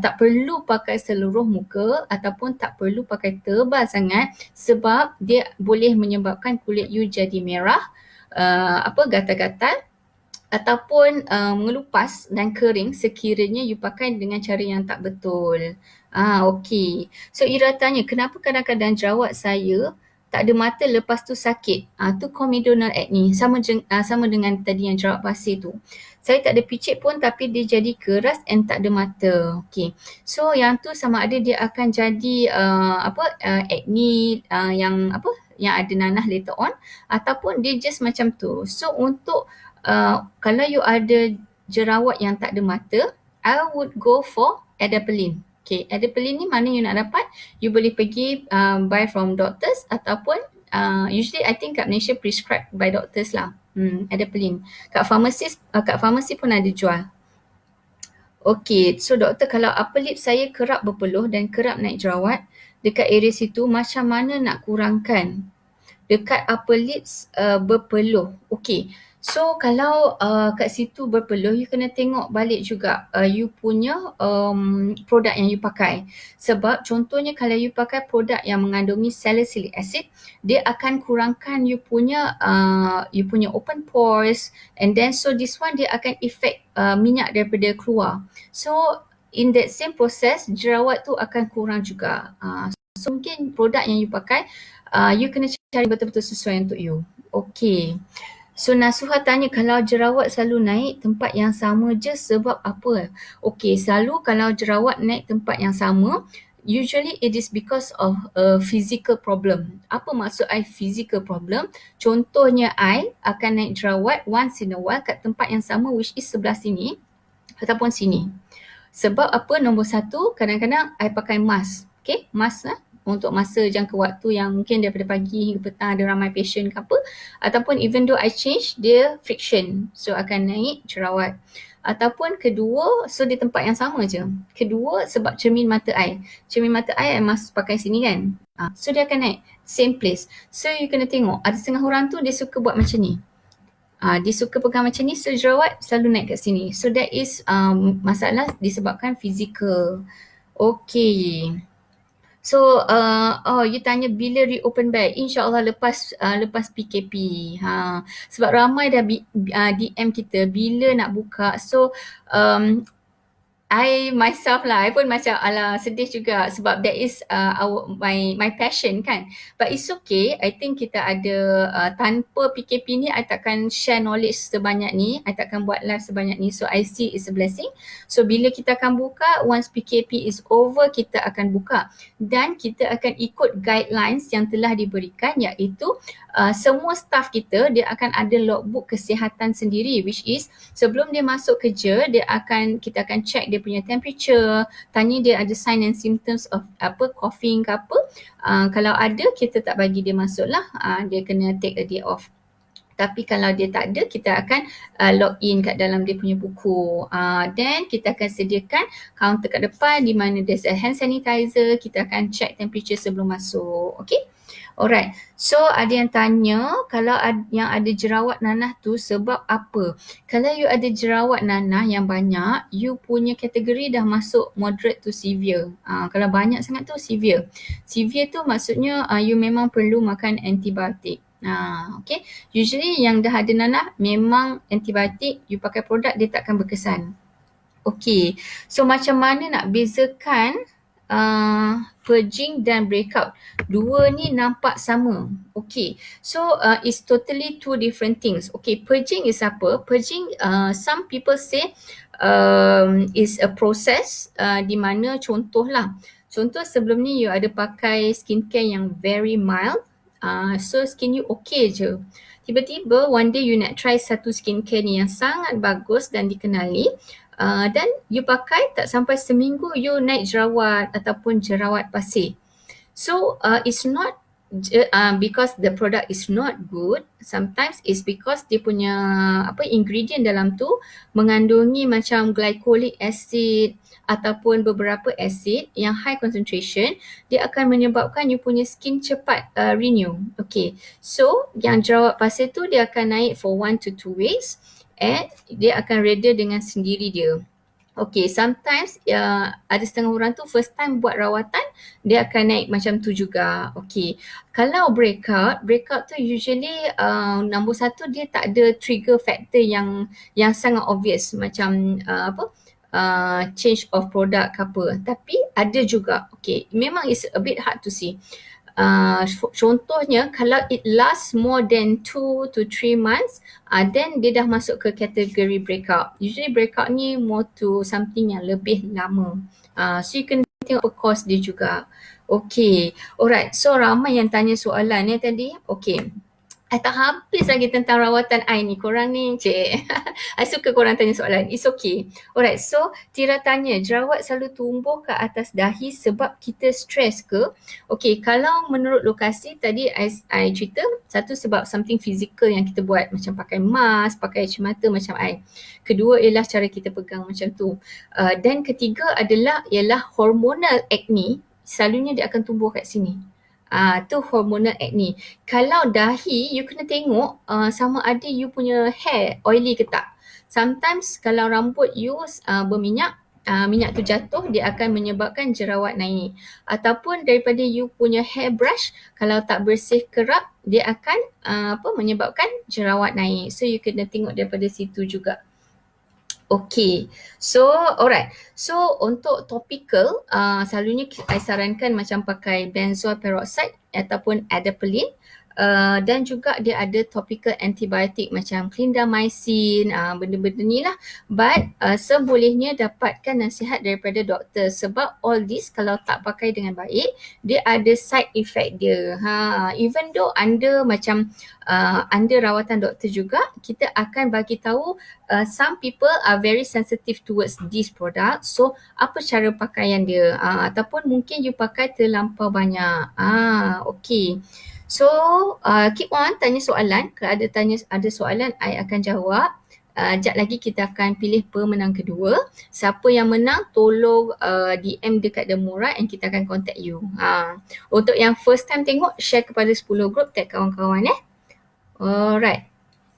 tak perlu pakai seluruh muka ataupun tak perlu pakai tebal sangat sebab dia boleh menyebabkan kulit you jadi merah, gatal-gatal ataupun mengelupas dan kering sekiranya you pakai dengan cara yang tak betul. Okey. So Ira tanya, kenapa kadang-kadang jerawat saya tak ada mata lepas tu sakit? Tu comedonal acne. Sama dengan tadi yang jerawat pasir tu. Saya tak ada picit pun tapi dia jadi keras and tak ada mata. Okey. So yang tu sama ada dia akan jadi acne yang ada nanah later on ataupun dia just macam tu. So untuk kalau you ada jerawat yang tak ada mata, I would go for adapalene. Okay, adapalene ni mana you nak dapat? You boleh pergi buy from doctors ataupun usually I think kat Malaysia prescribed by doctors lah. Adapalene. Kat pharmacy pun ada jual. Okay, so doktor, kalau upper lip saya kerap berpeluh dan kerap naik jerawat dekat area situ, macam mana nak kurangkan? Dekat upper lips berpeluh. Okay. So kalau kat situ berpeluh, you kena tengok balik juga you punya produk yang you pakai. Sebab contohnya kalau you pakai produk yang mengandungi salicylic acid, dia akan kurangkan you punya open pores, and then so this one dia akan effect minyak daripada keluar. So in that same process, jerawat tu akan kurang juga. So mungkin produk yang you pakai, you kena cari betul-betul sesuai untuk you. Okay. So Nasuha tanya, kalau jerawat selalu naik tempat yang sama je sebab apa? Okay, selalu kalau jerawat naik tempat yang sama, usually it is because of a physical problem. Apa maksud I physical problem? Contohnya I akan naik jerawat once in a while kat tempat yang sama, which is sebelah sini ataupun sini. Sebab apa? Nombor satu, kadang-kadang I pakai mask. Okay, mask lah. Untuk masa jangka waktu yang mungkin daripada pagi hingga petang ada ramai patient ke apa, ataupun even though I change, dia friction, so akan naik jerawat. Ataupun kedua, so di tempat yang sama je. Kedua, sebab cermin mata I mask pakai sini kan, so dia akan naik same place. So you kena tengok, ada setengah orang tu dia suka buat macam ni, dia suka pegang macam ni, so jerawat selalu naik kat sini. So that is masalah disebabkan fizikal. Okay. So, you tanya bila reopen back? InsyaAllah lepas PKP. Sebab ramai dah DM kita bila nak buka. So, I myself lah, I pun macam sedih juga sebab that is my passion kan. But it's okay, I think kita ada tanpa PKP ni I takkan share knowledge sebanyak ni, I takkan buat live sebanyak ni. So I see it's a blessing. So bila kita akan buka, once PKP is over, kita akan buka dan kita akan ikut guidelines yang telah diberikan, iaitu semua staff kita dia akan ada logbook kesihatan sendiri, which is sebelum dia masuk kerja kita akan check dia punya temperature, tanya dia ada sign and symptoms of coughing ke apa. Kalau ada, kita tak bagi dia masuk lah, dia kena take a day off. Tapi kalau dia tak ada, kita akan log in kat dalam dia punya buku. Then kita akan sediakan kaunter kat depan di mana there's a hand sanitizer, kita akan check temperature sebelum masuk. Okay? Alright, so ada yang tanya kalau yang ada jerawat nanah tu sebab apa? Kalau you ada jerawat nanah yang banyak, you punya kategori dah masuk moderate to severe. Kalau banyak sangat tu severe. Severe tu maksudnya you memang perlu makan antibiotik. Okay, usually yang dah ada nanah memang antibiotik, you pakai produk dia takkan berkesan. Okay, so macam mana nak bezakan purging dan breakout. Dua ni nampak sama. Okay. So it's totally two different things. Okay, purging is apa? Purging, some people say is a process di mana contohlah. Contoh sebelum ni you ada pakai skincare yang very mild. So skin you okay je. Tiba-tiba one day you nak try satu skincare ni yang sangat bagus dan dikenali. Dan you pakai tak sampai seminggu you naik jerawat ataupun jerawat pasir. So it's not because the product is not good. Sometimes it's because dia punya ingredient dalam tu mengandungi macam glycolic acid ataupun beberapa acid yang high concentration, dia akan menyebabkan you punya skin cepat renew. Okay, so yang jerawat pasir tu dia akan naik for 1 to 2 weeks and dia akan reda dengan sendiri dia. Okay, sometimes ada setengah orang tu first time buat rawatan, dia akan naik macam tu juga. Okay, kalau breakout tu usually nombor satu dia tak ada trigger factor yang sangat obvious macam change of product ke apa. Tapi ada juga. Okay, memang it's a bit hard to see. Contohnya kalau it lasts more than 2 to 3 months, then dia dah masuk ke kategori breakout. Usually breakout ni more to something yang lebih lama. So you kena tengok cause dia juga. Okay, alright. So ramai yang tanya soalan ni tadi. Okay, I tak habis lagi tentang rawatan I ni. Korang ni, cik. I suka korang tanya soalan. It's okay. Alright, so Tira tanya, jerawat selalu tumbuh ke atas dahi sebab kita stres ke? Okay, kalau menurut lokasi tadi I cerita, satu sebab something physical yang kita buat. Macam pakai mask, pakai cermata macam I. Kedua ialah cara kita pegang macam tu. Dan ketiga ialah hormonal acne. Selalunya dia akan tumbuh kat sini. Tu hormonal acne. Kalau dahi, you kena tengok sama ada you punya hair oily ke tak. Sometimes kalau rambut you berminyak, minyak tu jatuh, dia akan menyebabkan jerawat naik. Ataupun daripada you punya hairbrush, kalau tak bersih kerap, dia akan menyebabkan jerawat naik. So you kena tengok daripada situ juga. Okay, so alright. So untuk topical, selalunya saya sarankan macam pakai benzoyl peroxide ataupun adapalene. Dan juga dia ada topical antibiotik macam clindamycin, benda-benda ni lah. But sebolehnya dapatkan nasihat daripada doktor sebab all this kalau tak pakai dengan baik, dia ada side effect dia. Even though under macam under rawatan doktor juga, kita akan bagi tahu some people are very sensitive towards this product. So apa cara pakaian dia? Ataupun mungkin you pakai terlampau banyak. Okay. So keep on tanya soalan. Kalau ada soalan, I akan jawab. Sekejap lagi kita akan pilih pemenang kedua. Siapa yang menang, tolong DM dekat The Murah and kita akan contact you. Untuk yang first time tengok, share kepada 10 group, tag kawan-kawan Alright.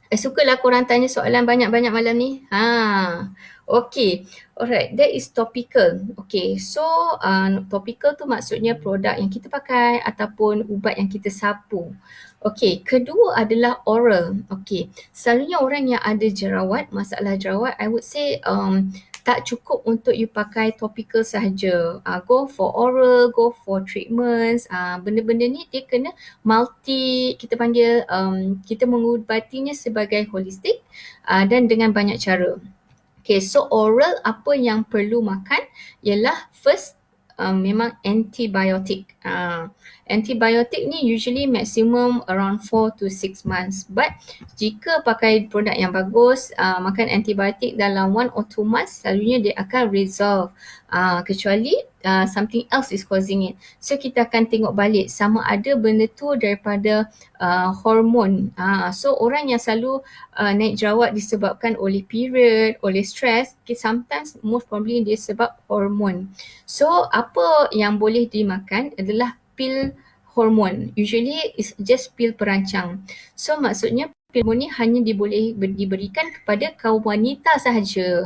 Sukalah korang tanya soalan banyak-banyak malam ni. Okay. Alright, that is topical. Okay, so topical tu maksudnya produk yang kita pakai ataupun ubat yang kita sapu. Okay, kedua adalah oral. Okay, selalunya orang yang ada jerawat, masalah jerawat, I would say tak cukup untuk you pakai topical sahaja. Go for oral, go for treatments. Benda-benda ni dia kena multi, kita panggil, kita mengubatinya sebagai holistik dan dengan banyak cara. Okay, so oral apa yang perlu makan ialah first memang antibiotik. Antibiotik ni usually maximum around 4 to 6 months. But jika pakai produk yang bagus, makan antibiotik dalam 1 or 2 months, selalunya dia akan resolve. Kecuali something else is causing it. So kita akan tengok balik sama ada benda tu daripada hormon. So orang yang selalu naik jerawat disebabkan oleh period, oleh stress, sometimes most probably dia sebab hormon. So apa yang boleh dimakan adalah pil hormon. Usually it's just pil perancang. So maksudnya pil hormon ni hanya diberikan kepada kaum wanita sahaja.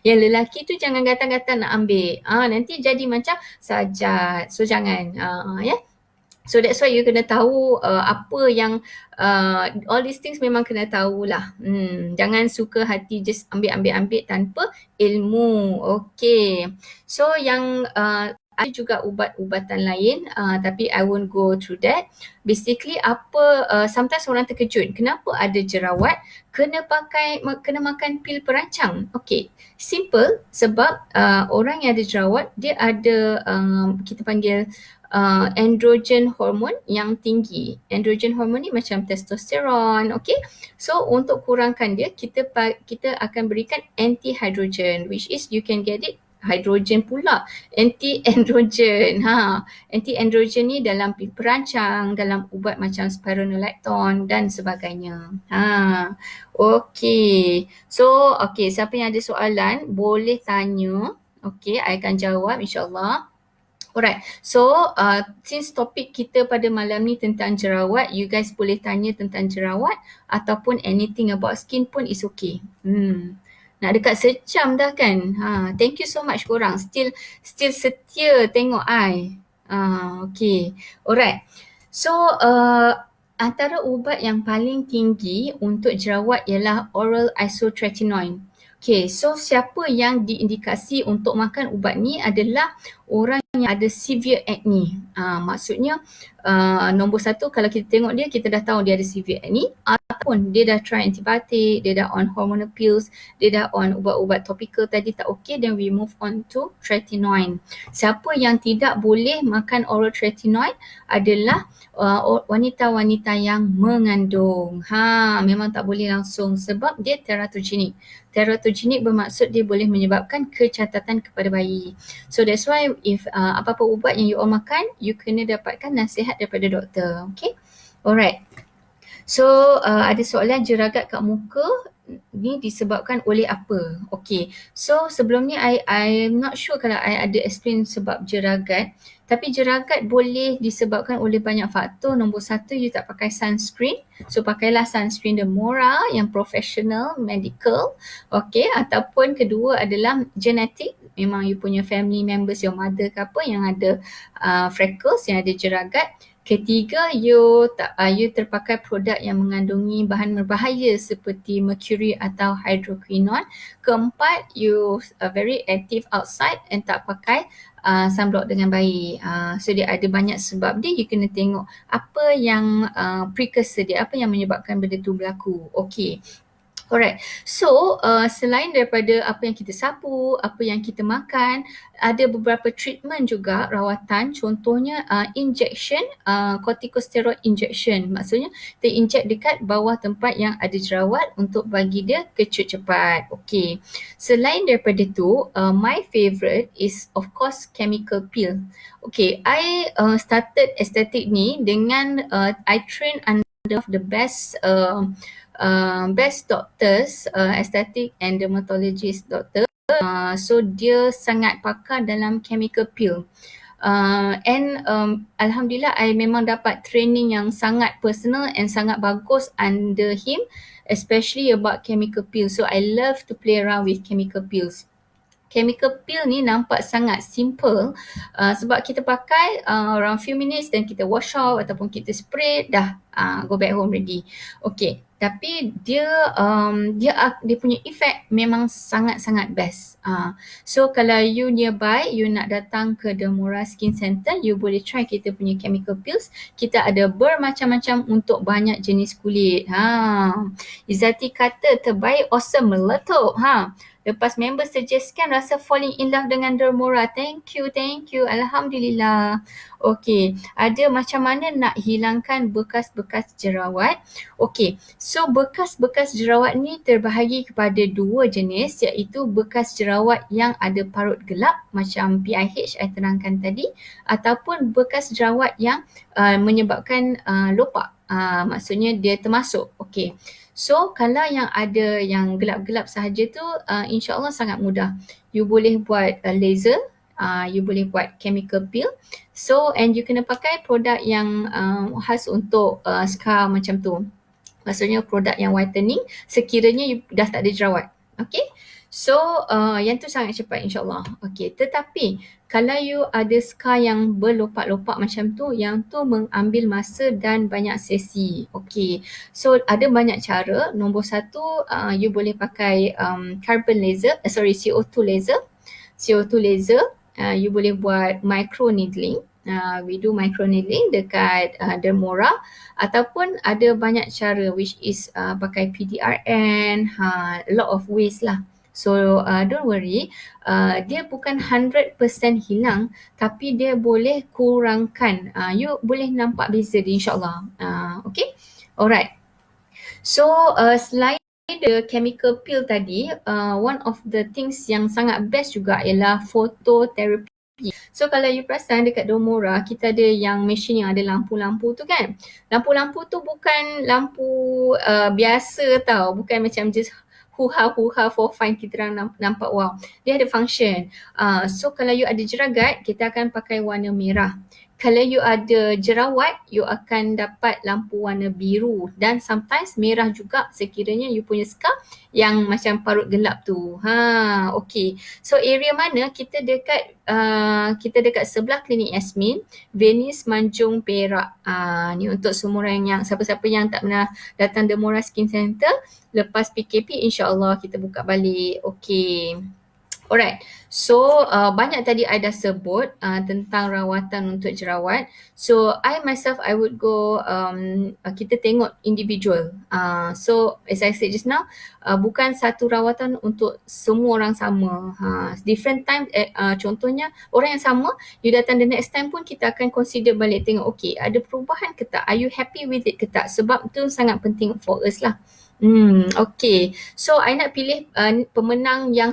Yang lelaki tu jangan gatan-gatan nak ambil. Nanti jadi macam sajat. So jangan. So that's why you kena tahu apa yang all these things memang kena tahulah. Jangan suka hati just ambil tanpa ilmu. Okay. So yang ada juga ubat-ubatan lain, tapi I won't go through that. Basically sometimes orang terkejut, kenapa ada jerawat kena makan pil perancang? Okay, simple, sebab orang yang ada jerawat dia ada kita panggil androgen hormon yang tinggi. Androgen hormon ni macam testosteron, okay? So untuk kurangkan dia, kita akan berikan anti-hydrogen, which is you can get it hydrogen pula, anti-androgen. Anti-androgen ni dalam pil perancang, dalam ubat macam spironolactone dan sebagainya. Okay. So, okay, siapa yang ada soalan boleh tanya. Okay, I akan jawab insyaAllah. Alright, so since topik kita pada malam ni tentang jerawat, you guys boleh tanya tentang jerawat ataupun anything about skin pun is okay. Nak dekat sejam dah kan. Thank you so much korang. Still setia tengok I. Okay. Alright. So antara ubat yang paling tinggi untuk jerawat ialah oral isotretinoin. Okay, so siapa yang diindikasi untuk makan ubat ni adalah orang yang ada severe acne. Maksudnya nombor satu, kalau kita tengok dia, kita dah tahu dia ada severe acne, ataupun dia dah try antibiotik, dia dah on hormonal pills, dia dah on ubat-ubat topikal tadi tak okay, then we move on to tretinoin. Siapa yang tidak boleh makan oral tretinoin adalah wanita-wanita yang mengandung. Memang tak boleh langsung sebab dia teratogenik. Teratogenik bermaksud dia boleh menyebabkan kecacatan kepada bayi. So that's why if apa-apa ubat yang you all makan, you kena dapatkan nasihat daripada doktor. Okay? Alright. So ada soalan, jeragat kat muka ni disebabkan oleh apa? Okay. So sebelum ni I'm not sure kalau I ada explain sebab jeragat. Tapi jeragat boleh disebabkan oleh banyak faktor. Nombor satu, you tak pakai sunscreen. So pakailah sunscreen Dermora yang professional, medical. Okay, ataupun kedua adalah genetic. Memang you punya family members, your mother ke apa yang ada freckles, yang ada jeragat. Ketiga, you terpakai produk yang mengandungi bahan berbahaya seperti mercury atau hydroquinone. Keempat, you very active outside and tak pakai sunblock dengan baik. So dia ada banyak sebab dia, you kena tengok apa yang precursor dia, apa yang menyebabkan benda tu berlaku. Okay. Alright, so selain daripada apa yang kita sapu, apa yang kita makan, ada beberapa treatment juga, rawatan, contohnya injection, corticosteroid injection. Maksudnya kita inject dekat bawah tempat yang ada jerawat untuk bagi dia kecut cepat. Okay, selain daripada tu, my favourite is of course chemical peel. Okay, I started aesthetic ni dengan I train under the best doctors, aesthetic and dermatologist doctor. So dia sangat pakar dalam chemical peel. Alhamdulillah, I memang dapat training yang sangat personal and sangat bagus under him, especially about chemical peel. So I love to play around with chemical peels. Chemical peel ni nampak sangat simple sebab kita pakai around few minutes, then kita wash off ataupun kita spray, dah go back home ready. Okay, tapi dia punya effect memang sangat-sangat best. So kalau you nearby, you nak datang ke Dermora Skin Center, you boleh try kita punya chemical peels. Kita ada bermacam-macam untuk banyak jenis kulit. Izzati kata terbaik, awesome, meletup. Lepas member suggestkan rasa falling in love dengan Dermora. Thank you. Alhamdulillah. Okay, ada macam mana nak hilangkan bekas-bekas jerawat. Okay, so bekas-bekas jerawat ni terbahagi kepada dua jenis, iaitu bekas jerawat yang ada parut gelap macam PIH I terangkan tadi, ataupun bekas jerawat yang menyebabkan lopak. Maksudnya dia termasuk. Okay. So kalau yang ada yang gelap-gelap sahaja tu, insyaAllah sangat mudah. You boleh buat laser, you boleh buat chemical peel. So and you kena pakai produk yang khas untuk scar macam tu. Maksudnya produk yang whitening sekiranya you dah tak ada jerawat. Okay. So yang tu sangat cepat insyaAllah. Okay, tetapi kalau you ada scar yang berlopak-lopak macam tu, yang tu mengambil masa dan banyak sesi. Okay, so ada banyak cara. Nombor satu, you boleh pakai carbon laser, CO2 laser. CO2 laser you boleh buat micro needling. We do micro needling dekat Dermora, ataupun ada banyak cara which is pakai PDRN, a lot of ways lah. So don't worry, dia bukan 100% hilang, tapi dia boleh kurangkan. You boleh nampak beza dia, insyaAllah. Okay, alright. So selain the chemical peel tadi, one of the things yang sangat best juga ialah phototherapy. So kalau you perasan dekat Domora, kita ada yang mesin yang ada lampu-lampu tu kan. Lampu-lampu tu bukan lampu biasa tau, bukan macam just huha-huha for fun kita orang nampak wow. Dia ada function. So kalau you ada jeragat, kita akan pakai warna merah. Kalau you ada jerawat, you akan dapat lampu warna biru, dan sometimes merah juga sekiranya you punya scar yang macam parut gelap tu. Okay. So area mana? Kita dekat sebelah klinik Yasmin, Venice Manjung Perak. Ni untuk semua orang yang siapa-siapa yang tak pernah datang Dermora Skin Center, lepas PKP insya-Allah kita buka balik. Okay. Alright, so banyak tadi I dah sebut tentang rawatan untuk jerawat. So I myself, I would go, kita tengok individual. So as I said just now, bukan satu rawatan untuk semua orang sama. Different time, contohnya orang yang sama, you datang the next time pun kita akan consider balik tengok, okay, ada perubahan ke tak? Are you happy with it ke tak? Sebab tu sangat penting for us lah. Okay. So I nak pilih pemenang yang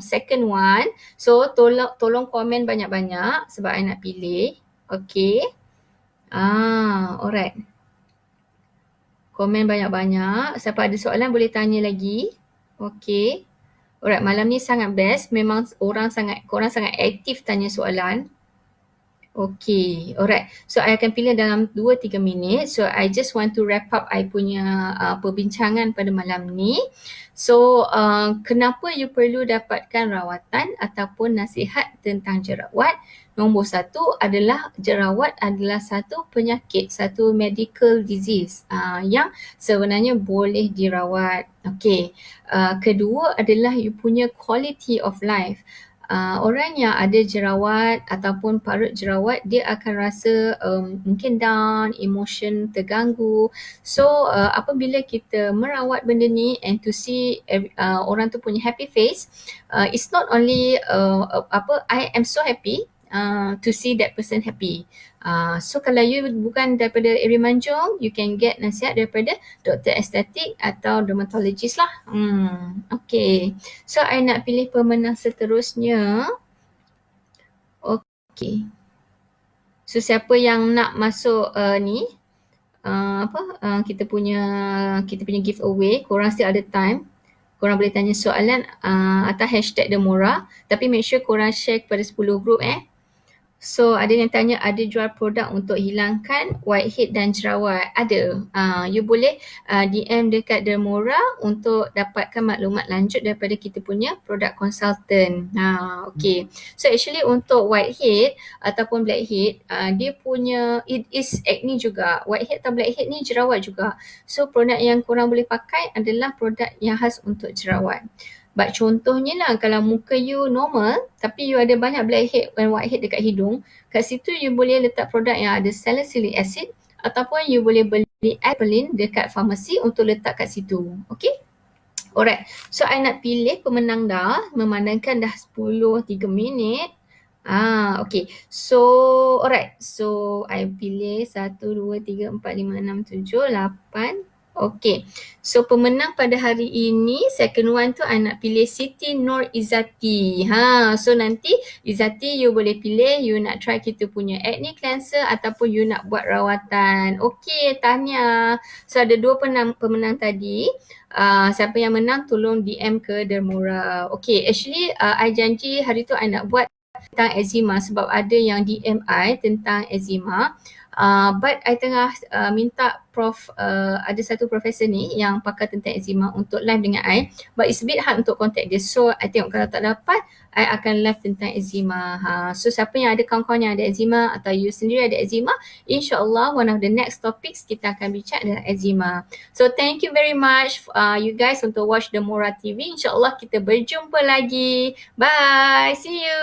second one. So tolong komen banyak-banyak sebab I nak pilih. Okay. Alright. Komen banyak-banyak. Siapa ada soalan boleh tanya lagi. Okay. Alright, malam ni sangat best. Memang korang sangat aktif tanya soalan. Okay, alright. So I akan pilih dalam 2-3 minit. So I just want to wrap up I punya perbincangan pada malam ni. So kenapa you perlu dapatkan rawatan ataupun nasihat tentang jerawat? Nombor satu adalah jerawat adalah satu penyakit, satu medical disease yang sebenarnya boleh dirawat. Okay. Kedua adalah you punya quality of life. Orang yang ada jerawat ataupun parut jerawat, dia akan rasa mungkin down, emotion terganggu. So apabila kita merawat benda ni and to see orang tu punya happy face, it's not only I am so happy to see that person happy. So kalau you bukan daripada area Manjung, you can get nasihat daripada doktor estetik atau dermatologist lah. Okay. So I nak pilih pemenang seterusnya. Okay. So siapa yang nak masuk kita punya giveaway, korang still ada time. Korang boleh tanya soalan atau hashtag Dermora, tapi make sure korang share kepada 10 group So ada yang tanya, ada jual produk untuk hilangkan whitehead dan jerawat? Ada. You boleh DM dekat Dermora untuk dapatkan maklumat lanjut daripada kita punya produk consultant. Okay. So actually untuk whitehead ataupun blackhead, dia punya, it is acne juga. Whitehead atau blackhead ni jerawat juga. So produk yang korang boleh pakai adalah produk yang khas untuk jerawat. But contohnya lah, kalau muka you normal tapi you ada banyak blackhead dan whitehead dekat hidung, kat situ you boleh letak produk yang ada salicylic acid ataupun you boleh beli Adapalene dekat farmasi untuk letak kat situ. Okay? Alright. So I nak pilih pemenang dah, memandangkan dah 3 minit. Okay. So alright. So I pilih 1, 2, 3, 4, 5, 6, 7, 8. Okay. So pemenang pada hari ini, second one tu I nak pilih Siti Nur Izzati. So nanti Izzati you boleh pilih you nak try kita punya acne cleanser ataupun you nak buat rawatan. Okay, tahniah. So ada 2 pemenang tadi. Siapa yang menang tolong DM ke Dermora. Okay, actually I janji hari tu I nak buat tentang eczema sebab ada yang DM I tentang eczema. But I tengah minta Prof, ada satu profesor ni yang pakar tentang eczema untuk live dengan I, but it's a bit hard untuk contact dia. So I tengok kalau tak dapat, I akan live tentang eczema. So siapa yang ada kawan-kawan yang ada eczema atau you sendiri ada eczema, insyaAllah one of the next topics kita akan bincang adalah eczema. So thank you very much you guys untuk watch Dermora TV. InsyaAllah kita berjumpa lagi. Bye. See you.